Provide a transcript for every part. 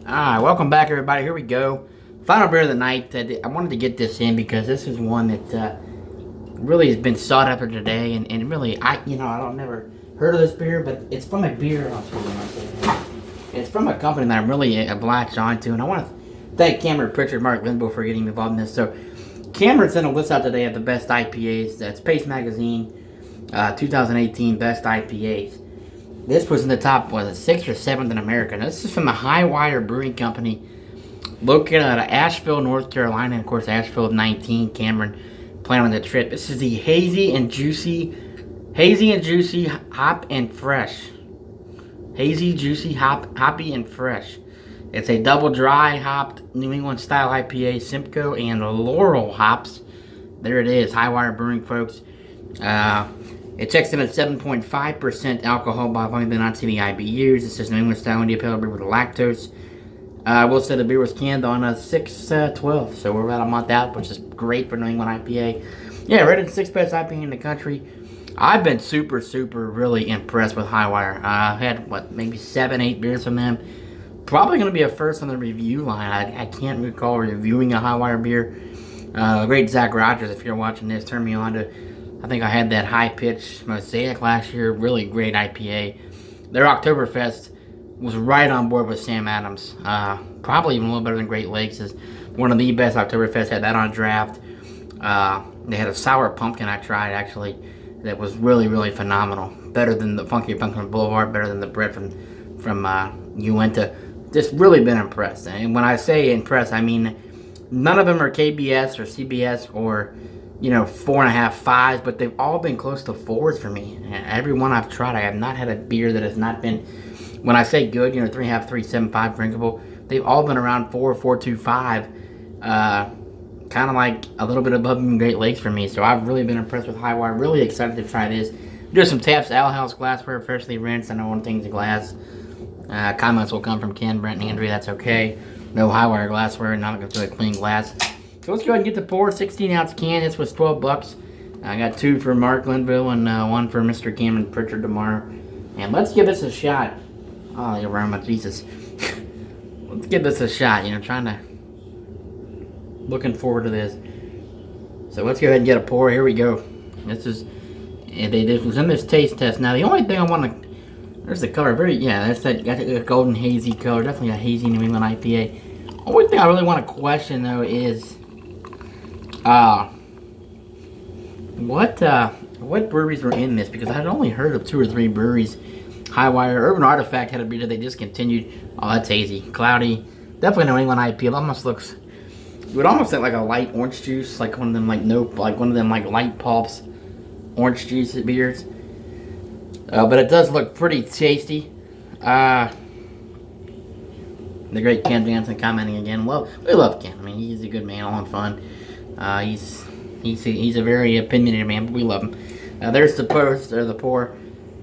Welcome back, everybody. Here we go. Final beer of the night. I wanted to get this in because this is one that really has been sought after today, and really, I don't never heard of this beer, but it's from a beer. It's from a company that I'm really obliged onto, and I want to thank Cameron Pritchard, Mark Lindbo for getting involved in this. So, Cameron sent a list out today of the best IPAs. That's Pace Magazine, 2018 best IPAs. This was in the top, was it 6th or 7th in America. Now, this is from the Highwire Brewing Company, located out of Asheville, North Carolina. And of course, Asheville 19, Cameron planning on the trip. This is the Hazy and Juicy Hop and Fresh. Hazy, Juicy, Hoppy and Fresh. It's a double dry hopped New England style IPA, Simcoe and Laurel hops. There it is, Highwire Brewing, folks. It checks in at 7.5% alcohol by volume, but not any IBUs. This is New England style India Pale beer with lactose. I will say the beer was canned on a 6/12, so we're about a month out, which is great for New England IPA. Yeah, rated 6th best IPA in the country. I've been super really impressed with Highwire. I've had, maybe 7, 8 beers from them. Probably going to be a first on the review line. I can't recall reviewing a Highwire beer. Great Zach Rogers, if you're watching this, turn me on to... I think I had that high-pitched Mosaic last year. Really great IPA. Their Oktoberfest was right on board with Sam Adams. Probably even a little better than Great Lakes. Is one of the best Oktoberfest. Had that on draft. They had a sour pumpkin I tried, actually, that was really phenomenal. Better than the Funky Pumpkin Boulevard. Better than the bread from Uinta. Just really been impressed. And when I say impressed, I mean none of them are KBS or CBS or... 4.5, 5s, but they've all been close to 4s for me. Every one I've tried, I have not had a beer that has not been, when I say good, 3.5, 3.75 drinkable, they've all been around 4, 4.25, kind of like a little bit above Great Lakes for me. So I've really been impressed with Highwire. Really excited to try this. Do some taps, Ale House glassware, freshly rinsed. I know one thing's a glass. Comments will come from Ken, Brent, and Andrea. That's okay. No Highwire glassware, not going to do a clean glass. So let's go ahead and get the pour. 16-ounce can. This was $12. I got 2 for Mark Linville and 1 for Mr. Cameron Pritchard tomorrow. And let's give this a shot. Oh, the aroma, Jesus. Let's give this a shot. Looking forward to this. So let's go ahead and get a pour. Here we go. This is, this was in this taste test. Now the only thing I want to, there's the color. That's that got a golden hazy color. Definitely a hazy New England IPA. Only thing I really want to question though is. What breweries were in this? Because I had only heard of 2 or 3 breweries. Highwire, Urban Artifact had a beer that they discontinued. Oh, that's hazy, cloudy. Definitely New England IPA. It almost looks. It would almost look like a light orange juice, like one of them light pulps, orange juice beers. But it does look pretty tasty. The great Ken Jansen commenting again. Well, we love Ken. I mean, he's a good man, all in fun. He's a very opinionated man, but we love him. There's the post, or the pour.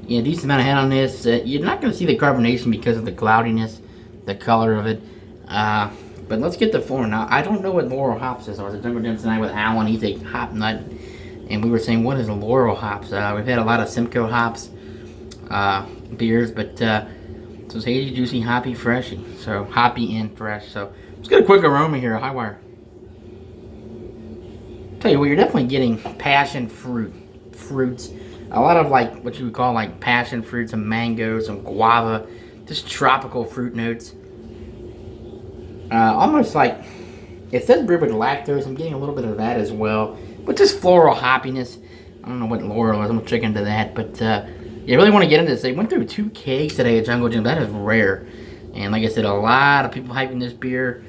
Decent amount of head on this. You're not going to see the carbonation because of the cloudiness, the color of it. But let's get the pour now. I don't know what Laurel hops is. I was at Jungle Gym tonight with Alan. He's a hop nut, and we were saying, what is a Laurel hops? We've had a lot of Simcoe hops beers, but so it's hazy, juicy, hoppy, freshy. So hoppy and fresh. So let's get a quick aroma here. Highwire. Tell you what, you're definitely getting passion fruits. A lot of like what you would call like passion fruit, some mango, some guava, just tropical fruit notes. Almost like, it says brewed with lactose. I'm getting a little bit of that as well. But just floral hoppiness. I don't know what Laurel is. I'm gonna check into that. But you really want to get into this. They went through 2 kegs today at Jungle Gym. That is rare. And like I said, a lot of people hyping this beer.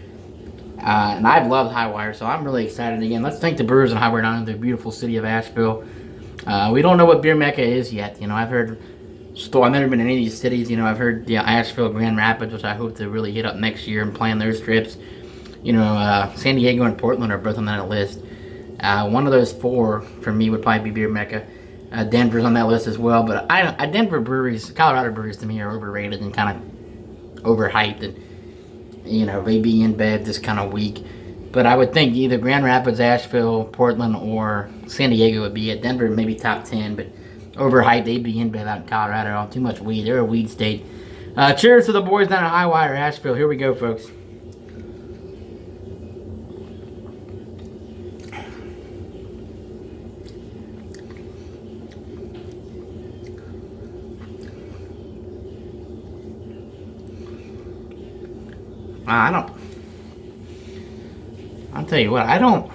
And I've loved Highwire, so I'm really excited again. Let's thank the brewers in Highwire down in the beautiful city of Asheville. We don't know what Beer Mecca is yet. I've heard, I've never been in any of these cities. I've heard Asheville, Grand Rapids, which I hope to really hit up next year and plan those trips. San Diego and Portland are both on that list. One of those 4 for me would probably be Beer Mecca. Denver's on that list as well, but Denver breweries, Colorado breweries to me are overrated and kind of overhyped, and they be in bed this kind of week. But I would think either Grand Rapids, Asheville, Portland, or San Diego would be it. Denver maybe top 10, but overhyped. They'd be in bed out in Colorado. Too much weed. They're a weed state. Cheers to the boys down at Highwire, Asheville. Here we go, folks. I'll tell you what, I don't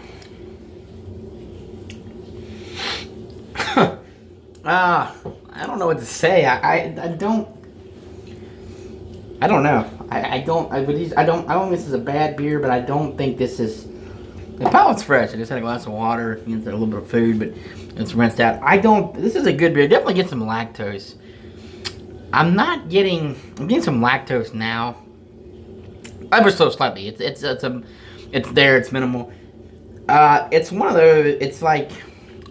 know what to say. I don't know. I don't think this is a bad beer, but I don't think this is. The palate's fresh. I just had a glass of water, a little bit of food, but it's rinsed out. This is a good beer. Definitely get some lactose. I'm getting some lactose now. Ever so slightly. It's there. It's minimal. It's one of those. It's like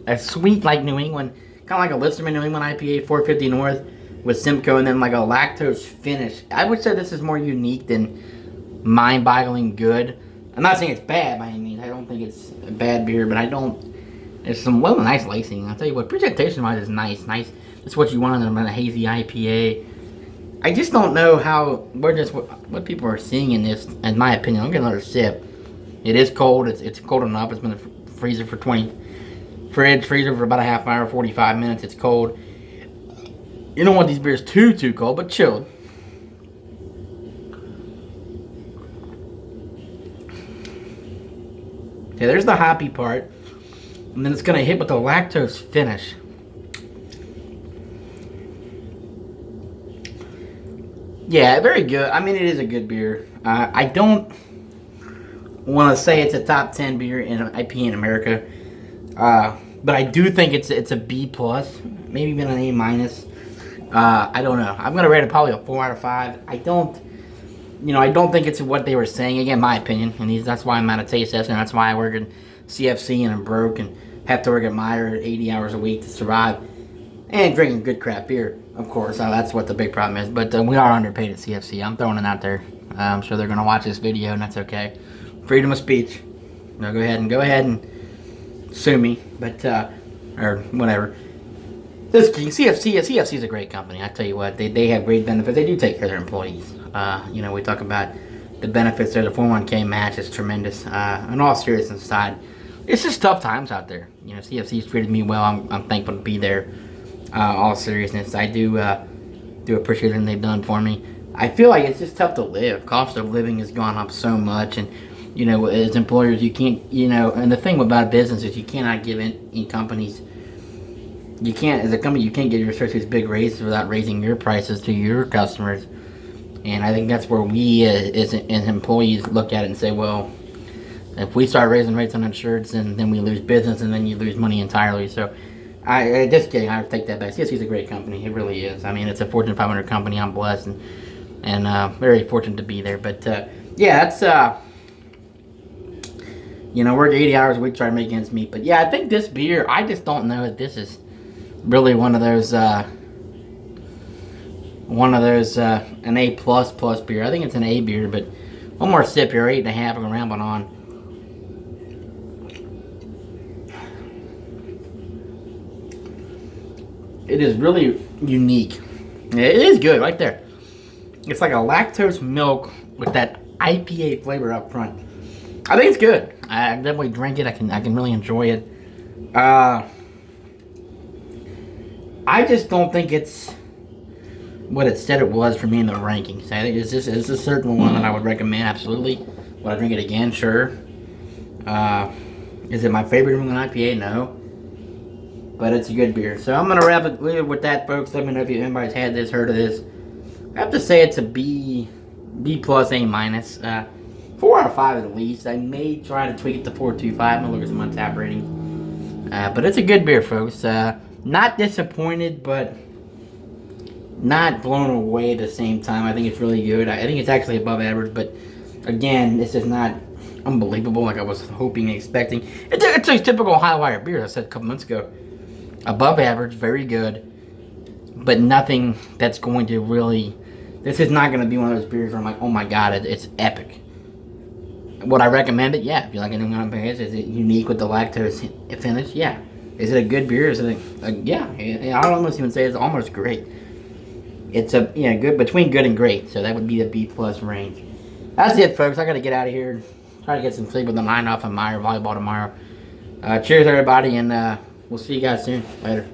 a sweet, like New England, kind of like a Listerman New England IPA 450 North with Simcoe, and then like a lactose finish. I would say this is more unique than mind-boggling good. I'm not saying it's bad by any means. I don't think it's a bad beer, but there's some really nice lacing. I'll tell you what, presentation-wise is nice. That's what you want in a hazy IPA. I just don't know what people are seeing in this, in my opinion. I'll get another sip. It is cold. It's cold enough. It's been in the freezer for freezer for about a half hour, 45 minutes. It's cold. You don't want these beers too cold, but chilled. Okay, there's the hoppy part. And then it's going to hit with the lactose finish. Yeah, very good. I mean, it is a good beer. I don't want to say it's a top 10 beer in IPA in America. But I do think it's a B+, maybe even an A-. I don't know. I'm going to rate it probably a 4 out of 5. I don't think it's what they were saying. Again, my opinion. And that's why I'm at a taste test, and that's why I work in CFC and I'm broke and have to work at Meyer 80 hours a week to survive. And drinking good craft beer, of course. That's what the big problem is. But we are underpaid at CFC. I'm throwing it out there. I'm sure they're going to watch this video, and that's okay. Freedom of speech. No, go ahead and sue me, but or whatever. This CFC is a great company. I tell you what, they have great benefits. They do take care of their employees. We talk about the benefits there. The 401k match is tremendous. In all seriousness aside, it's just tough times out there. CFC's treated me well. I'm thankful to be there. All seriousness, I do appreciate everything they've done for me. I feel like it's just tough to live. Cost of living has gone up so much, and as employers, you can't, and the thing about business is you cannot give in companies. You can't, as a company, you can't give yourself these big raises without raising your prices to your customers. And I think that's where we, as employees, look at it and say, well, if we start raising rates on insurance, then we lose business, and then you lose money entirely. So, I just kidding. I take that back. CSC is a great company. It really is. I mean, it's a Fortune 500 company. I'm blessed and very fortunate to be there. But yeah, that's work 80 hours a week trying to make ends meet. But yeah, I think this beer, I just don't know if this is really one of those an A++ beer. I think it's an A beer, but one more sip here, 8.5. I'm rambling on. It is really unique. It is good right there. It's like a lactose milk with that IPA flavor up front. I think it's good. I definitely drink it. I can really enjoy it. I just don't think it's what it said it was for me in the rankings. I think it's a certain one that I would recommend. Absolutely. Would I drink it again? Sure. Is it my favorite New England IPA? No. But it's a good beer. So I'm going to leave it with that, folks. Let me know if anybody's had this, heard of this. I have to say it's a B+, A-. 4 out of 5 at least. I may try to tweak it to 4.25. I'm going to look at some Untappd ratings. But it's a good beer, folks. Not disappointed, but not blown away at the same time. I think it's really good. I think it's actually above average. But again, this is not unbelievable like I was hoping and expecting. It's a typical Highwire beer, as I said a couple months ago. Above average, very good, but nothing that's going to really. This is not going to be one of those beers where I'm like, oh my god, it's epic. Would I recommend it? Yeah. If you like a New England IPA, is it unique with the lactose finish? Yeah. Is it a good beer? Is it yeah. I don't almost even say it's almost great. It's a good between good and great. So that would be the B plus range. That's it, folks. I got to get out of here. Try to get some sleep with the 9 off of Meyer volleyball tomorrow. Cheers, everybody, and we'll see you guys soon. Later.